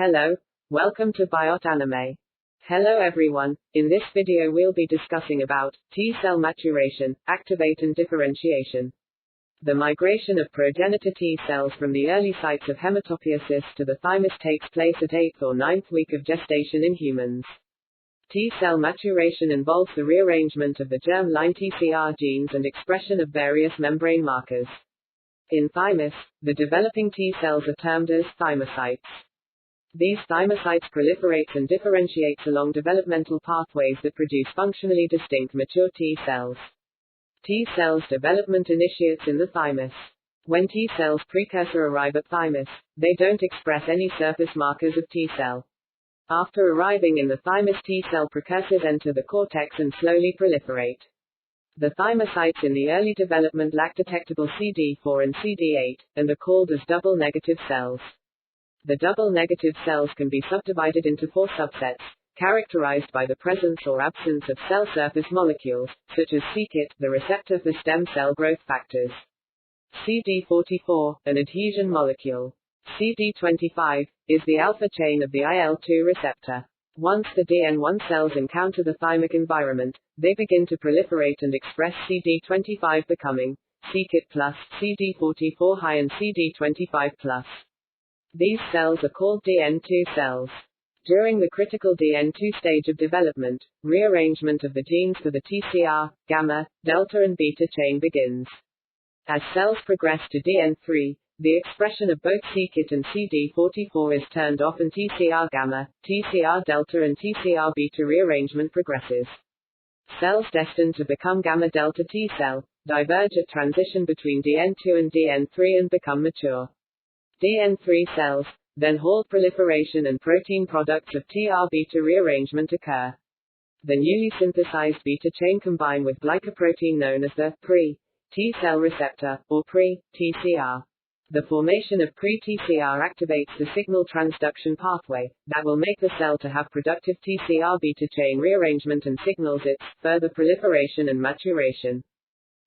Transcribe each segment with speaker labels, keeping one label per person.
Speaker 1: Hello, welcome to Biot Anime. Hello everyone, in this video we'll be discussing about T-cell maturation, activate and differentiation. The migration of progenitor T-cells from the early sites of hematopoiesis to the thymus takes place at 8th or 9th week of gestation in humans. T-cell maturation involves the rearrangement of the germline TCR genes and expression of various membrane markers. In thymus, the developing T-cells are termed as thymocytes. These thymocytes proliferate and differentiate along developmental pathways that produce functionally distinct mature T-cells. T-cells development initiates in the thymus. When T-cells precursor arrive at thymus, they don't express any surface markers of T-cell. After arriving in the thymus, T-cell precursors enter the cortex and slowly proliferate. The thymocytes in the early development lack detectable CD4 and CD8, and are called as double negative cells. The double negative cells can be subdivided into 4 subsets, characterized by the presence or absence of cell surface molecules, such as c-KIT, the receptor for stem cell growth factors. CD44, an adhesion molecule. CD25, is the alpha chain of the IL-2 receptor. Once the DN1 cells encounter the thymic environment, they begin to proliferate and express CD25, becoming c-KIT+, CD44 high and CD25+. These cells are called DN2 cells. During the critical DN2 stage of development, rearrangement of the genes for the TCR, gamma, delta and beta chain begins. As cells progress to DN3, the expression of both c-KIT and CD44 is turned off and TCR gamma, TCR delta and TCR beta rearrangement progresses. Cells destined to become gamma delta T cell diverge at transition between DN2 and DN3 and become mature. DN3 cells, then halt proliferation and protein products of TR-beta rearrangement occur. The newly synthesized beta chain combine with glycoprotein known as the pre-T-cell receptor, or pre-TCR. The formation of pre-TCR activates the signal transduction pathway, that will make the cell to have productive TCR-beta chain rearrangement and signals its further proliferation and maturation.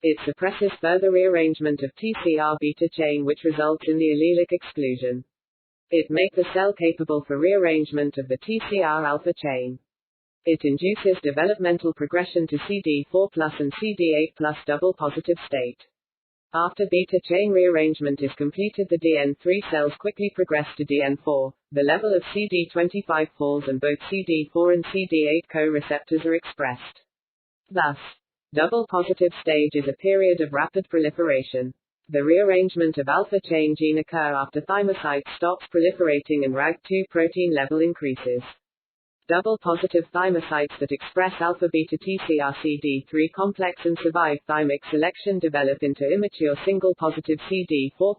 Speaker 1: It suppresses further rearrangement of TCR beta chain, which results in the allelic exclusion. It makes the cell capable for rearrangement of the TCR alpha chain. It induces developmental progression to CD4+ and CD8+ double positive state. After beta chain rearrangement is completed, the DN3 cells quickly progress to DN4. The level of CD25 falls and both CD4 and CD8 co-receptors are expressed. Thus, double positive stage is a period of rapid proliferation. The rearrangement of alpha chain gene occur after thymocytes stops proliferating and RAG2 protein level increases. Double positive thymocytes that express alpha-beta TCR CD3 complex and survive thymic selection develop into immature single positive CD4+ or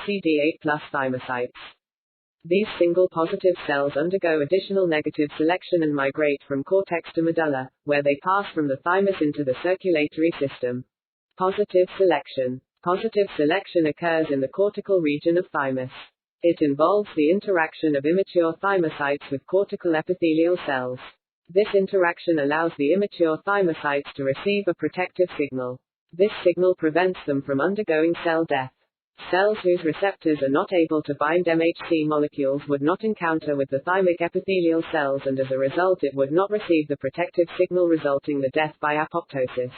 Speaker 1: CD8+ thymocytes. These single positive cells undergo additional negative selection and migrate from cortex to medulla, where they pass from the thymus into the circulatory system. Positive selection. Positive selection occurs in the cortical region of thymus. It involves the interaction of immature thymocytes with cortical epithelial cells. This interaction allows the immature thymocytes to receive a protective signal. This signal prevents them from undergoing cell death. Cells whose receptors are not able to bind MHC molecules would not encounter with the thymic epithelial cells, and as a result it would not receive the protective signal, resulting the death by apoptosis.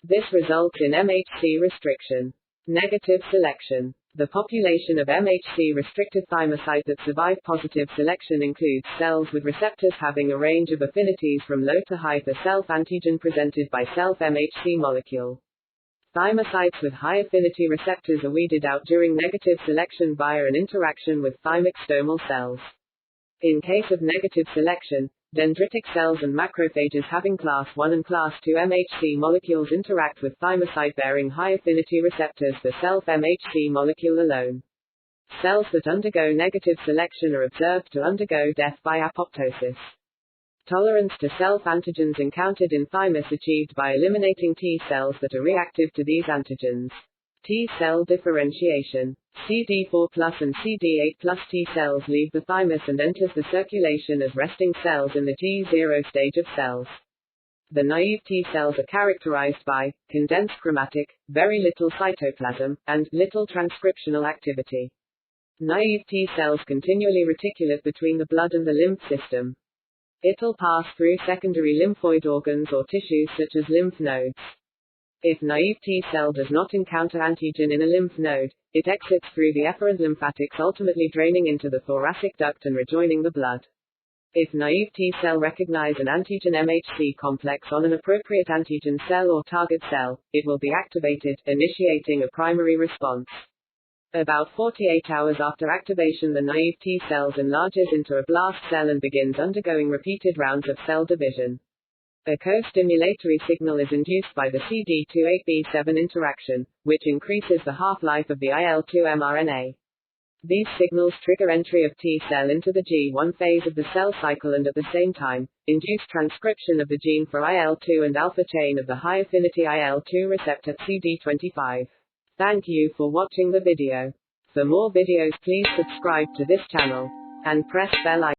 Speaker 1: This results in MHC restriction. Negative selection. The population of MHC-restricted thymocyte that survive positive selection includes cells with receptors having a range of affinities from low to high for self-antigen presented by self-MHC molecule. Thymocytes with high affinity receptors are weeded out during negative selection via an interaction with thymic stomal cells. In case of negative selection, dendritic cells and macrophages having class 1 and class 2 MHC molecules interact with thymocyte bearing high affinity receptors for self-MHC molecule alone. Cells that undergo negative selection are observed to undergo death by apoptosis. Tolerance to self-antigens encountered in thymus achieved by eliminating T cells that are reactive to these antigens. T-cell differentiation. CD4+ and CD8+ T cells leave the thymus and enters the circulation as resting cells in the G0 stage of cells. The naive T cells are characterized by condensed chromatic, very little cytoplasm, and little transcriptional activity. Naive T cells continually reticulate between the blood and the lymph system. It'll pass through secondary lymphoid organs or tissues such as lymph nodes. If naive T cell does not encounter antigen in a lymph node, it exits through the efferent lymphatics, ultimately draining into the thoracic duct and rejoining the blood. If naive T cell recognize an antigen MHC complex on an appropriate antigen cell or target cell, it will be activated, initiating a primary response. About 48 hours after activation, the naive T cells enlarges into a blast cell and begins undergoing repeated rounds of cell division. A co-stimulatory signal is induced by the CD28B7 interaction, which increases the half-life of the IL-2 mRNA. These signals trigger entry of T cell into the G1 phase of the cell cycle and at the same time, induce transcription of the gene for IL-2 and alpha chain of the high-affinity IL-2 receptor CD25. Thank you for watching the video. For more videos, please subscribe to this channel and press bell icon.